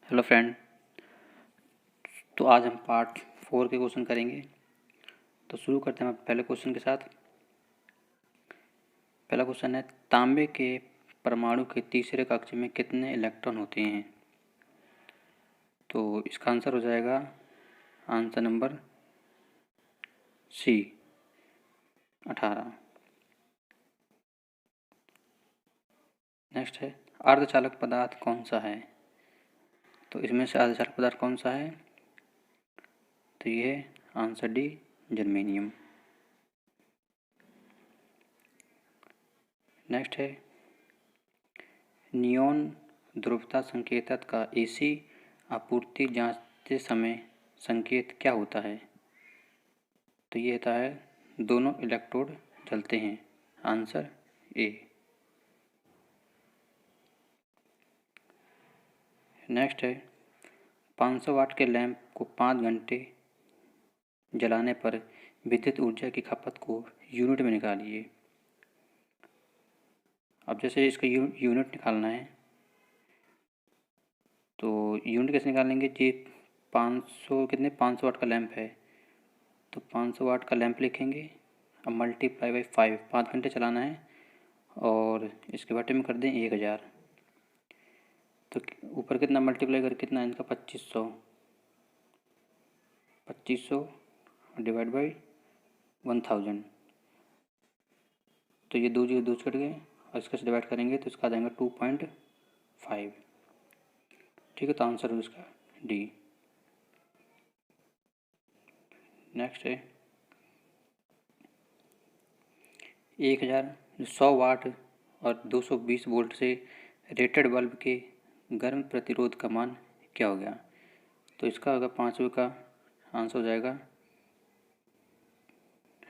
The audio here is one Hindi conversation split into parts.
Hello friend. तो आज हम पार्ट 4 के क्वेश्चन करेंगे। तो शुरू करते हैं पहले क्वेश्चन के साथ। पहला क्वेश्चन है, तांबे के परमाणु के तीसरे कक्ष में कितने इलेक्ट्रॉन होते हैं? तो इसका आंसर हो जाएगा आंसर नंबर सी, 18। नेक्स्ट है, अर्धचालक पदार्थ कौन सा है? तो इसमें से अर्धचालक पदार्थ कौन सा है? तो ये है आंसर डी, जर्मेनियम। नेक्स्ट है, नियॉन ध्रुवता संकेतक का एसी आपूर्ति जांचते समय संकेत क्या होता है? तो ये होता है दोनों इलेक्ट्रोड जलते हैं, आंसर ए। नेक्स्ट है, 500 वाट के लैंप को 5 घंटे जलाने पर विद्युत ऊर्जा की खपत को यूनिट में निकालिए। अब जैसे इसका यूनिट निकालना है, तो यूनिट कैसे निकालेंगे जी? 500 वाट का लैंप है, तो 500 वाट का लैंप लिखेंगे। अब मल्टीप्लाई बाई 5, 5 घंटे चलाना है और इसके बटे में कर दें 1000। तो ऊपर कितना मल्टीप्लाई कर कितना इनका 2500 डिवाइड बाई 1000। तो ये 2 जीरो 2 कट गए और इसका से डिवाइड करेंगे तो इसका आ जाएगा 2.5। ठीक है, तो आंसर हो इसका डी। नेक्स्ट है, 100 वाट और 220 वोल्ट से रेटेड बल्ब के गर्म प्रतिरोध का मान क्या हो गया? तो इसका होगा 5 का आंसर हो जाएगा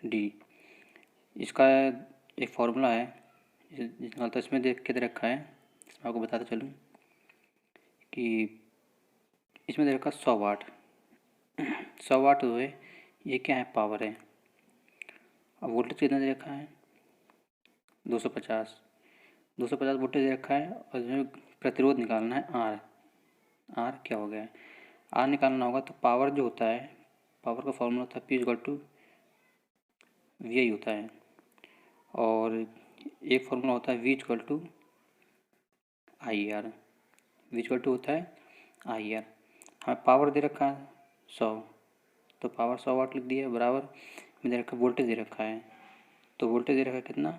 डी। इसका एक फॉर्मूला है, जिसमें तो इसमें देख के दे रखा है, इसमें आपको बताता चलूँ कि इसमें दे रखा 100 वाट। 100 वाट जो है ये क्या है? पावर है। अब वोल्टेज कितना दे रखा है? 250 वोल्टेज दे रखा है और इसमें प्रतिरोध निकालना है आर। आर क्या हो गया है? आर निकालना होगा तो पावर जो होता है, पावर का फॉर्मूला होता है P equal to V I होता है, और एक फॉर्मूला होता है V equal to I R. V equal to होता है आई आर। हमें पावर दे रखा है 100, तो पावर 100 वाट लिख दिया, बराबर में दे रखा वोल्टेज दे रखा है, तो वोल्टेज दे रखा है कितना?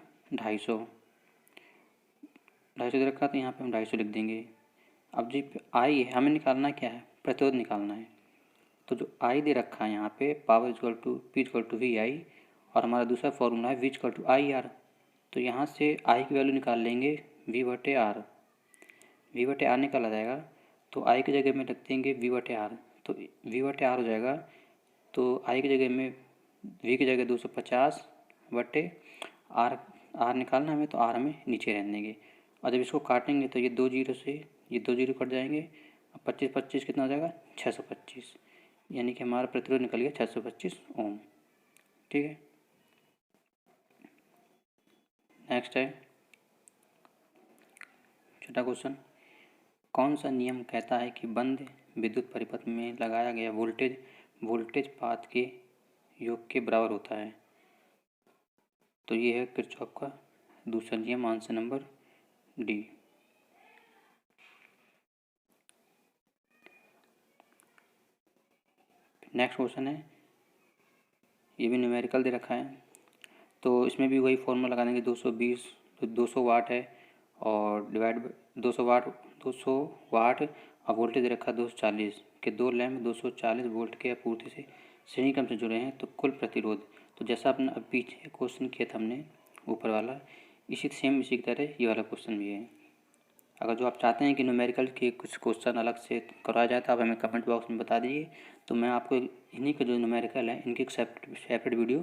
250 दे रखा है, तो यहाँ पे हम 250 लिख देंगे। अब जी आई है, हमें निकालना क्या है? प्रतिरोध निकालना है। तो जो आई दे रखा है यहाँ पे, power equal to P equal to V I, और हमारा दूसरा फॉर्मूला है V equal to I R. तो यहाँ से आई की वैल्यू निकाल लेंगे वी बटे आर। वी बटे आर निकाला जाएगा, तो आई की जगह में रख देंगे वी बटे आर, तो वी बटे आर हो जाएगा। तो आई की जगह में वी की जगह 250 बटे आर। आर निकालना हमें, तो आर हमें नीचे रहने देंगे। और जब इसको काटेंगे तो ये 2 जीरो से ये 2 जीरो कट जाएंगे। अब 25 25 कितना हो जाएगा? 625, यानी कि हमारा प्रतिरोध निकल गया 625 ओम। ठीक है। नेक्स्ट है छठा क्वेश्चन, कौन सा नियम कहता है कि बंद विद्युत परिपथ में लगाया गया वोल्टेज पाथ के योग के बराबर होता है? तो ये है किरचॉफ का दूसरा नियम, answer number D. Next question है, ये भी न्यूमेरिकल दे रखा है, तो इसमें भी वही फॉर्मूला लगा देंगे। 220 तो 200 वाट है और डिवाइड 200 वाट और वोल्टेज दे रखा 240 के 2 लैंप 240 वोल्ट के आपूर्ति से श्रेणी क्रम से जुड़े हैं, तो कुल प्रतिरोध। तो जैसा अपना अब पीछे क्वेश्चन किया था हमने ऊपर वाला, इसी की तरह ये वाला क्वेश्चन भी है। अगर जो आप चाहते हैं कि न्यूमेरिकल के कुछ क्वेश्चन अलग से करवाया जाए तो आप हमें कमेंट बॉक्स में बता दीजिए, तो मैं आपको इन्हीं के जो न्यूमेरिकल है इनकी सेपरेट वीडियो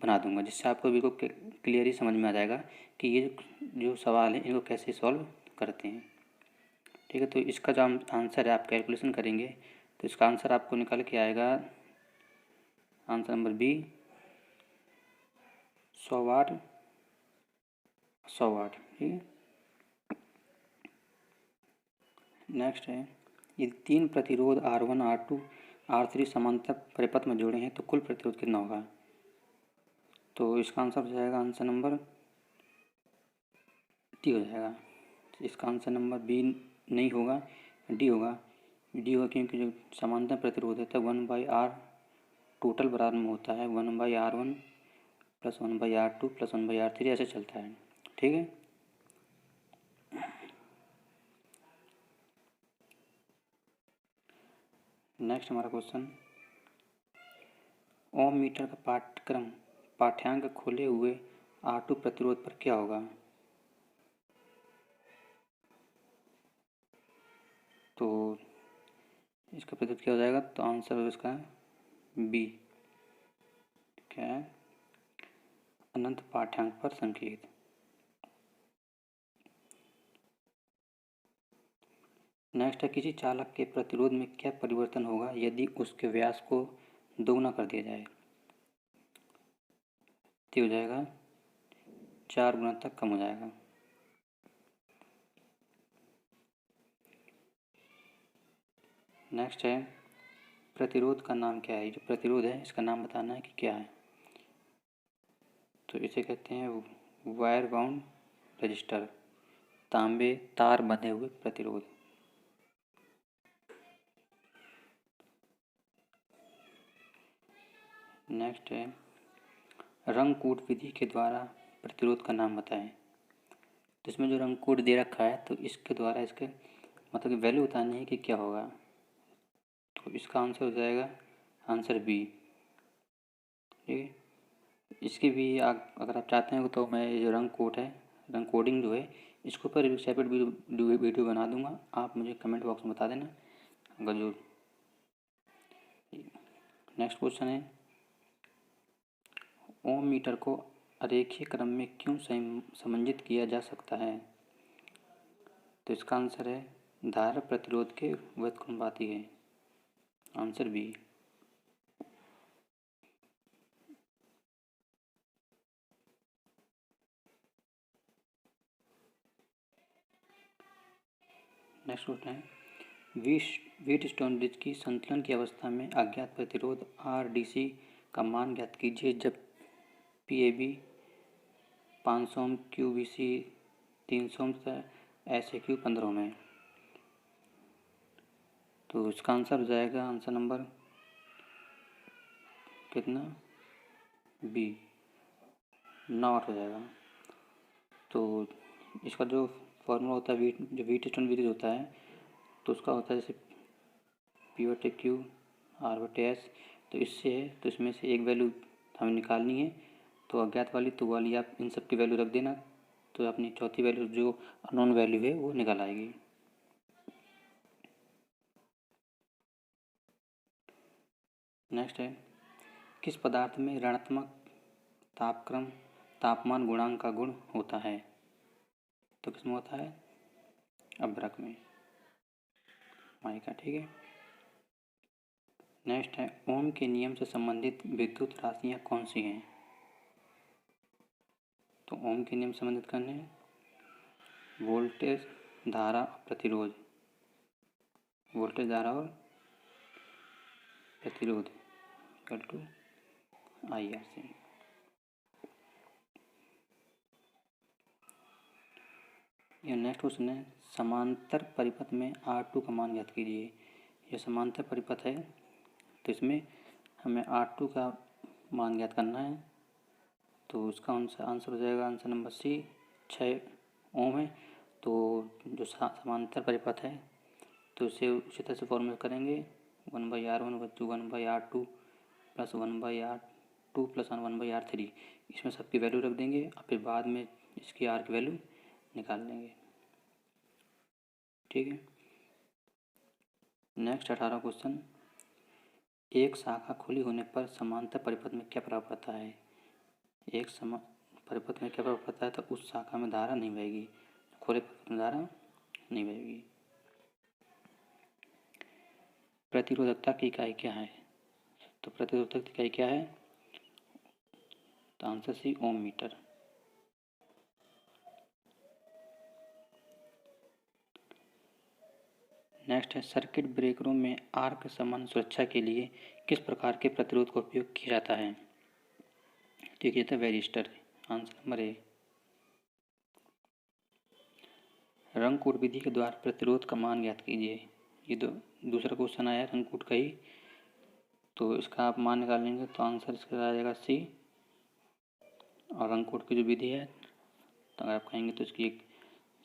बना दूंगा, जिससे आपको बिल्कुल क्लियर ही समझ में आ जाएगा कि ये जो सवाल है इनको कैसे सॉल्व करते हैं। ठीक है, तो इसका जो आंसर है आप कैलकुलेशन करेंगे तो इसका आंसर आपको निकल के आएगा आंसर नंबर बी, 100 वाट 100 वाट। ठीक है। नेक्स्ट है यदि 3 प्रतिरोध R1, R2, R3 समांतर परिपथ में जोड़े हैं तो कुल प्रतिरोध कितना होगा? तो इसका आंसर हो जाएगा आंसर नंबर डी हो जाएगा। इसका आंसर नंबर बी नहीं होगा, डी होगा। डी होगा क्योंकि जो समांतर प्रतिरोध है तो 1/R टोटल बराबर में होता है 1/R1 plus 1/R2 plus 1/R3 ऐसे चलता है। ठीक है। नेक्स्ट हमारा क्वेश्चन, ओम मीटर का पाठ्यांक खोले हुए R2 प्रतिरोध पर क्या होगा? तो इसका प्रतिरोध क्या हो जाएगा? तो आंसर इसका बी क्या है? अनंत पाठ्यांक पर संकेत। नेक्स्ट है, किसी चालक के प्रतिरोध में क्या परिवर्तन होगा यदि उसके व्यास को दोगुना कर दिया जाए? तो हो जाएगा 4 गुना तक कम हो जाएगा। नेक्स्ट है, प्रतिरोध का नाम क्या है? जो प्रतिरोध है इसका नाम बताना है कि क्या है। तो इसे कहते हैं वायर बाउंड रजिस्टर, तांबे तार बंधे हुए प्रतिरोध। नेक्स्ट है, रंगकूट विधि के द्वारा प्रतिरोध का नाम बताएं। तो इसमें जो रंगकूट दे रखा है तो इसके द्वारा इसके मतलब कि वैल्यू बतानी है कि क्या होगा। तो इसका आंसर हो जाएगा आंसर बी। ठीक है। इसकी भी अगर आप चाहते हैं तो मैं ये जो रंग कोड है, रंग कोडिंग जो है, इसके ऊपर सेपरेट वीडियो बना दूंगा। आप मुझे कमेंट बॉक्स में बता देना अगर जो। नेक्स्ट क्वेश्चन है, ओम मीटर को अरेखीय क्रम में क्यों समंजित किया जा सकता है? तो इसका आंसर है धारा प्रतिरोध के व्युत्क्रमानुपाती है। Answer B. नेक्स्ट क्वेश्चन है, व्हीटस्टोन ब्रिज की संतुलन की अवस्था में अज्ञात प्रतिरोध RDC का मान ज्ञात कीजिए जब PAB 500 ओम, QBC 300 ओम तथा SAQ 15 ओम है। तो इसका आंसर हो जाएगा आंसर नंबर कितना? बी 9 हो जाएगा। तो इसका जो फॉर्मूला होता है जो व्हीटस्टोन ब्रिज होता है तो उसका होता है जैसे P/Q R/S। तो इससे है तो इसमें से एक वैल्यू हमें निकालनी है। तो अज्ञात वाली तो वाली आप इन सब की वैल्यू रख देना। तो अपनी चौथी वैल्यू जो अननोन वैल्यू है वो निकल आएगी। नेक्स्ट है, किस पदार्थ में ऋणात्मक तापमान गुणांक का गुण होता है? तो किसमें होता है? अभ्रक में, माइका। ठीक है। नेक्स्ट है, ओम के नियम से संबंधित विद्युत राशियाँ कौन सी हैं? तो ओम के नियम संबंधित करने हैं वोल्टेज, धारा, प्रतिरोध। वोल्टेज, धारा और प्रतिरोध इक्वल टू IR से। यह नेक्स्ट क्वेश्चन है, समांतर परिपथ में R2 का मान ज्ञात कीजिए। यह समांतर परिपथ है तो इसमें हमें R2 का मान ज्ञात करना है। तो उसका आंसर हो जाएगा आंसर नंबर सी 6 ओम है। तो जो समांतर परिपथ है तो इसे उसी तरह से फॉर्मूला करेंगे 1/R1 = 1/R2 plus 1/R2 plus 1/R3। इसमें सबकी वैल्यू रख देंगे और फिर बाद में इसकी R की वैल्यू निकाल लेंगे। ठीक है। नेक्स्ट 18 क्वेश्चन, एक शाखा खुली होने पर समांतर परिपथ में क्या प्रभाव पड़ता है? एक परिपथ में क्या प्रभाव पड़ता है? तो उस शाखा में धारा नहीं बहेगी, खुले परिपथ में धारा नहीं बहेगी। प्रतिरोधकता की इकाई क्या है? तो प्रतिरोधकता की इकाई क्या है? तो आंसर सी ओम मीटर। नेक्स्ट है सर्किट ब्रेकरों में आर्क समान सुरक्षा के लिए किस प्रकार के प्रतिरोध का उपयोग किया जाता है? तो ये था वेरिस्टर। Answer number A. रंगकूट विधि के द्वारा प्रतिरोध का मान ज्ञात कीजिए। ये दूसरा क्वेश्चन आया रंगकूट का ही, तो इसका आप मान निकाल लेंगे तो आंसर इसका आ जाएगा सी। और रंगकूट की जो विधि है, तो अगर आप कहेंगे तो इसकी एक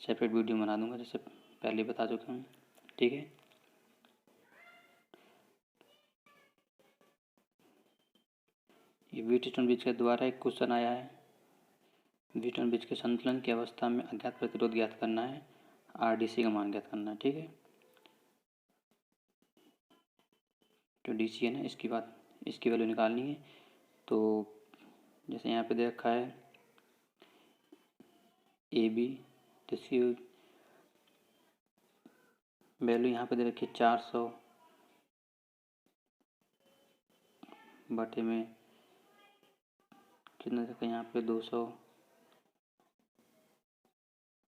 सेपरेट वीडियो बना दूंगा, जैसे पहले बता चुका हूँ। ठीक है, ये व्हीटस्टोन ब्रिज के द्वारा एक क्वेश्चन आया है। व्हीटस्टोन ब्रिज के संतुलन की अवस्था में अज्ञात प्रतिरोध ज्ञात करना है, आरडीसी का मान ज्ञात करना है। ठीक है, तो डीसी है ना, इसकी वैल्यू निकालनी है। तो जैसे यहाँ पे दे रखा है ए बी, तो इसकी वैल्यू यहाँ पे दे रखी है 400 बटे में कितना देखा यहाँ पे 200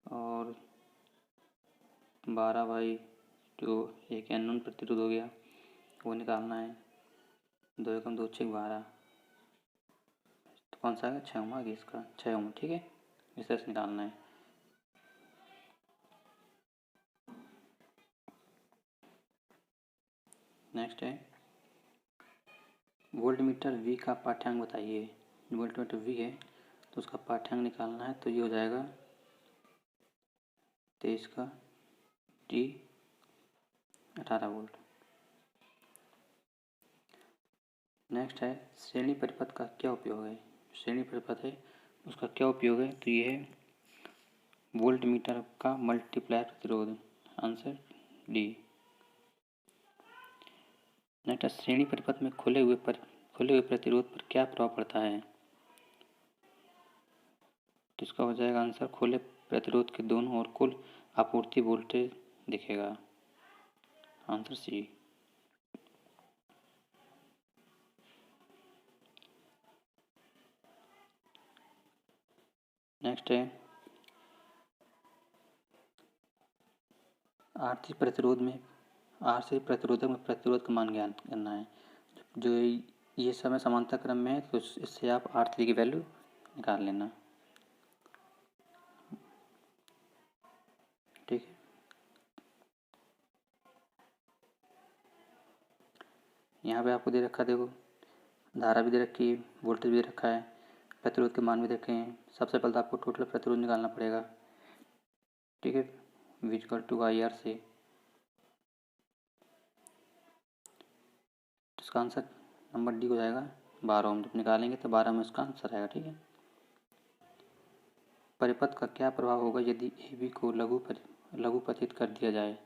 और 12 बाई जो एक अननोन प्रतिरोध हो गया वो निकालना है। 2 एकम 2 6 12, तो कौन सा आएगा 6 ओम आ गया इसका 6 ओम। ठीक है, इस तरह से निकालना है। नेक्स्ट है वोल्टमीटर वी का पाठ्यांक बताइए। वोल्टमीटर वी है तो उसका पाठ्यांक निकालना है, तो ये हो जाएगा 23 का टी 18 वोल्ट। नेक्स्ट है श्रेणी परिपथ का क्या उपयोग है। श्रेणी परिपथ है उसका क्या उपयोग है, तो ये है वोल्टमीटर का मल्टीप्लायर प्रतिरोध। Answer D. नेक्स्ट श्रेणी परिपथ में खुले हुए प्रतिरोध पर क्या प्रभाव पड़ता है, तो इसका हो जाएगा आंसर खुले प्रतिरोध के दोनों ओर कुल आपूर्ति वोल्टेज दिखेगा। Answer C. नेक्स्ट है आरसी प्रतिरोधक में प्रतिरोध का मान ज्ञात करना है। जो ये समय समांतर क्रम में है तो इससे आप R3 की वैल्यू निकाल लेना। ठीक है, यहाँ पे आपको दे रखा, देखो धारा भी दे रखी है, वोल्टेज भी दे रखा है, प्रतिरोध के मान भी रखे हैं। सबसे पहले तो आपको टोटल प्रतिरोध निकालना पड़ेगा। ठीक है, विजिकल टू IR से, इसका आंसर नंबर डी हो जाएगा 12 ओम। जब निकालेंगे तो 12 में इसका आंसर आएगा। ठीक है, परिपथ का क्या प्रभाव होगा यदि AB को लघुपथित कर दिया जाए।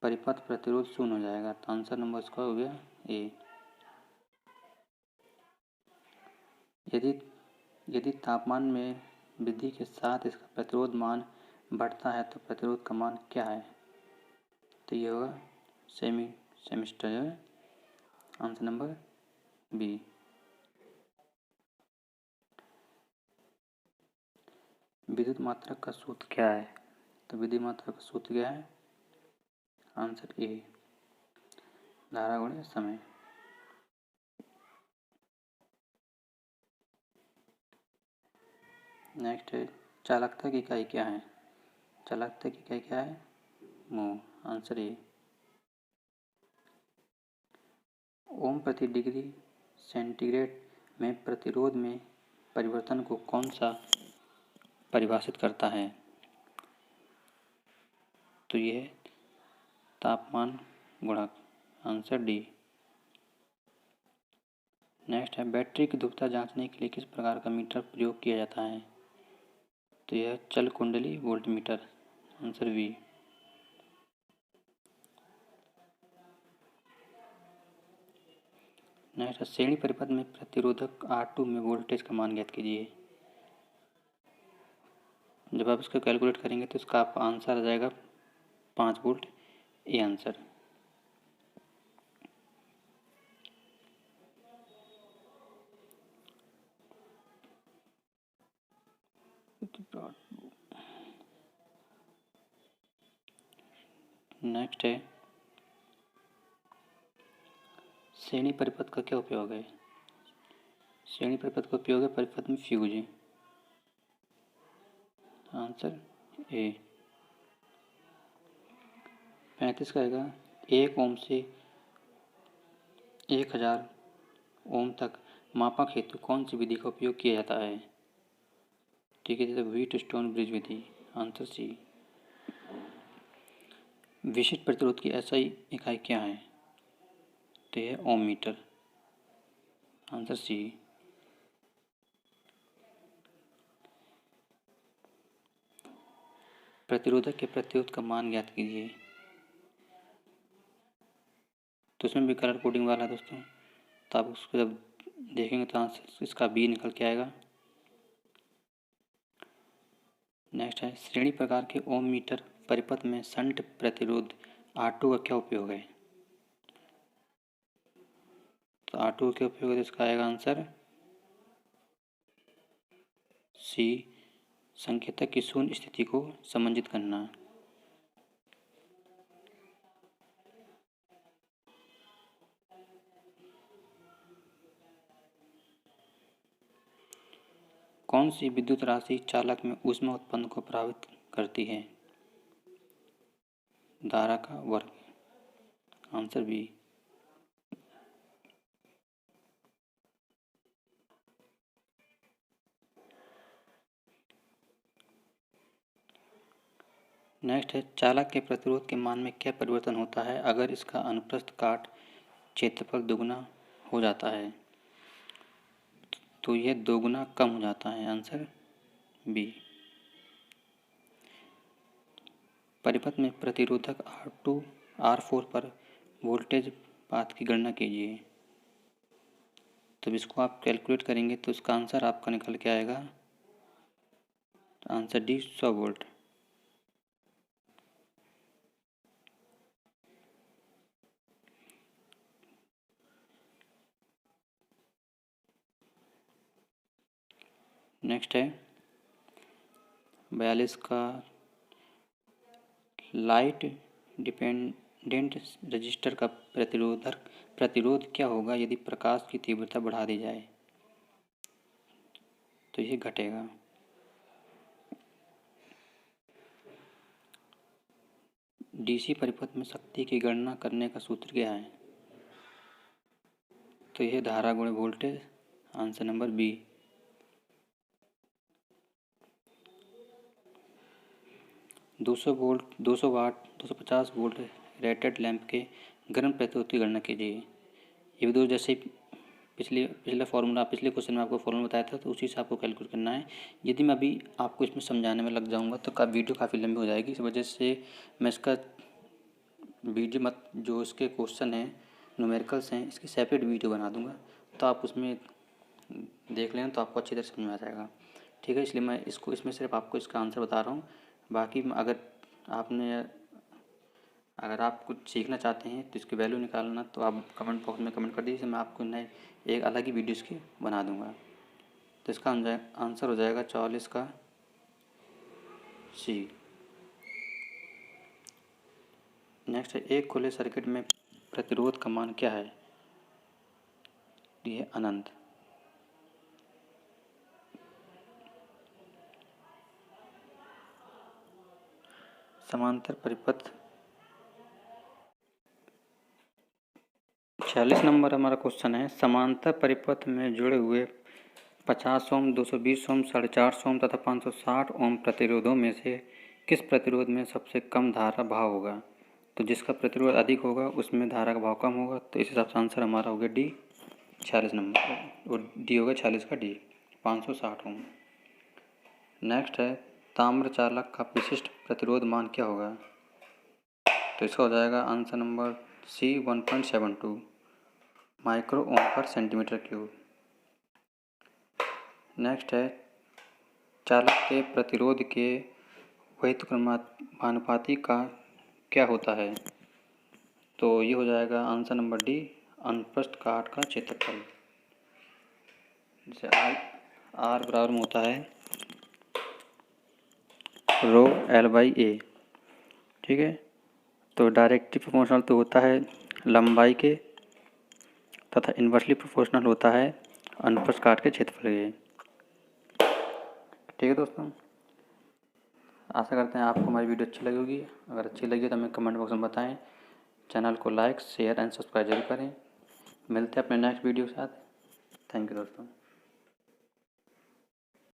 परिपथ प्रतिरोध शून्य हो जाएगा, तो आंसर नंबर इसका हो गया ए। यदि तापमान में वृद्धि के साथ इसका प्रतिरोध मान बढ़ता है तो प्रतिरोध का मान क्या है, तो ये होगा सेमिस्टर जो है। Answer number B. विद्युत मात्रक का सूत्र क्या है, तो विद्युत मात्रक का सूत्र क्या है, आंसर ए धारा गुणे समय। नेक्स्ट है चालकता की इकाई क्या है। चालकता की इकाई क्या है, मोह। Answer A. ओम प्रति डिग्री सेंटीग्रेड में प्रतिरोध में परिवर्तन को कौन सा परिभाषित करता है, तो यह है तापमान गुणक। Answer D. नेक्स्ट है बैटरी की ध्रुवता जांचने के लिए किस प्रकार का मीटर प्रयोग किया जाता है, तो यह चल कुंडली वोल्टमीटर। Answer B. नेक्स्ट श्रेणी परिपथ में प्रतिरोधक R2 में वोल्टेज का मान ज्ञात कीजिए। जब आप इसको कैलकुलेट करेंगे तो इसका आपका आंसर आ जाएगा 5 वोल्ट। A answer. नेक्स्ट है श्रेणी परिपथ का क्या उपयोग है। श्रेणी परिपथ का उपयोग है परिपथ में फ्यूज। Answer A. 35 का आएगा 1 ओम से 1000 ओम तक मापक हेतु कौन सी विधि का उपयोग किया जाता है। ठीक है, जैसे व्हीट स्टोन ब्रिज विधि। Answer C. विशिष्ट प्रतिरोध की एसआई इकाई क्या है। तो यह ओम मीटर। Answer C. प्रतिरोधक के प्रतिरोध का मान ज्ञात कीजिए। तो इसमें भी कलर कोडिंग वाला है दोस्तों, तो आप उसको जब देखेंगे तो आंसर इसका बी निकल के आएगा। नेक्स्ट है श्रेणी प्रकार के ओम मीटर परिपथ में शंट प्रतिरोध R2 का क्या उपयोग है। तो R2 का क्या उपयोग है, तो इसका आएगा आंसर सी। संकेतक की शून्य स्थिति को समंजित करना। कौन सी विद्युत राशि चालक में ऊष्मा उत्पन्न को प्रभावित करती है। धारा का वर्ग। Answer B. नेक्स्ट है चालक के प्रतिरोध के मान में क्या परिवर्तन होता है अगर इसका अनुप्रस्थ काट क्षेत्रफल दोगुना हो जाता है। तो यह दोगुना कम हो जाता है। Answer B. परिपथ में प्रतिरोधक R2 R4 पर वोल्टेज पात की गणना कीजिए। तो इसको आप कैलकुलेट करेंगे तो इसका आंसर आपका निकल के आएगा आंसर डी 100 वोल्ट। नेक्स्ट है 42 का लाइट डिपेंडेंट रजिस्टर का प्रतिरोध क्या होगा यदि प्रकाश की तीव्रता बढ़ा दी जाए। तो ये घटेगा। डीसी परिपथ में शक्ति की गणना करने का सूत्र क्या है। तो यह धारा गुणे वोल्टेज। Answer number B. दो सौ volt 200 watt 250 volt rated lamp के गर्म प्रतिरोध की गणना कीजिए। ये भी दो जैसे पिछला फॉर्मूला पिछले क्वेश्चन में आपको फॉर्मूला बताया था, तो उसी से आपको कैलकुलेट करना है। यदि मैं अभी आपको इसमें समझाने में लग जाऊंगा तो वीडियो काफ़ी लंबी हो जाएगी। इस वजह से मैं इसका वीडियो जो इसके क्वेश्चन हैं न्यूमेरिकल्स हैं इसकी सेपरेट वीडियो बना दूंगा, तो आप उसमें देख लें तो आपको अच्छी तरह समझ में आ जाएगा। ठीक है, इसलिए मैं इसमें सिर्फ आपको इसका आंसर बता रहा हूँ। बाकी अगर आप कुछ सीखना चाहते हैं तो इसकी वैल्यू निकालना तो आप कमेंट बॉक्स में कमेंट कर दीजिए, मैं आपको नए एक अलग ही वीडियो इसकी बना दूंगा। तो इसका आंसर हो जाएगा 44 का सी। नेक्स्ट है एक खुले सर्किट में प्रतिरोध का मान क्या है। ये अनंत। समांतर परिपथ 46 नंबर हमारा क्वेश्चन है। समांतर परिपथ में जुड़े हुए 50 ओम 220 ओम 450 ओम तथा 560 ओम प्रतिरोधों में से किस प्रतिरोध में सबसे कम धारा भाव होगा। तो जिसका प्रतिरोध अधिक होगा उसमें धारा का भाव कम होगा। तो इस हिसाब से आंसर हमारा हो गया डी 46 नंबर, और डी होगा 46 का डी 560 ओम। नेक्स्ट है ताम्र चालक का विशिष्ट प्रतिरोध मान क्या होगा। तो इसका हो जाएगा answer number C 1.72 micro ohm पर सेंटीमीटर क्यूब। नेक्स्ट है चालक के प्रतिरोध के व्युत्क्रमानुपाती का क्या होता है। तो ये हो जाएगा आंसर नंबर डी अनुप्रस्थ काट का क्षेत्रफल। जैसे आर बराबर में होता है रो L/A। ठीक है, तो डायरेक्टली प्रोपोर्शनल तो होता है लंबाई के तथा इन्वर्सली प्रोपोर्शनल होता है अनुप्रस्थ काट के क्षेत्रफल के। ठीक है दोस्तों, आशा करते हैं आपको हमारी वीडियो अच्छी लगी होगी। अगर अच्छी लगी तो हमें कमेंट बॉक्स में बताएं। चैनल को लाइक शेयर एंड सब्सक्राइब जरूर करें। मिलते हैं अपने नेक्स्ट वीडियो के साथ। थैंक यू दोस्तों।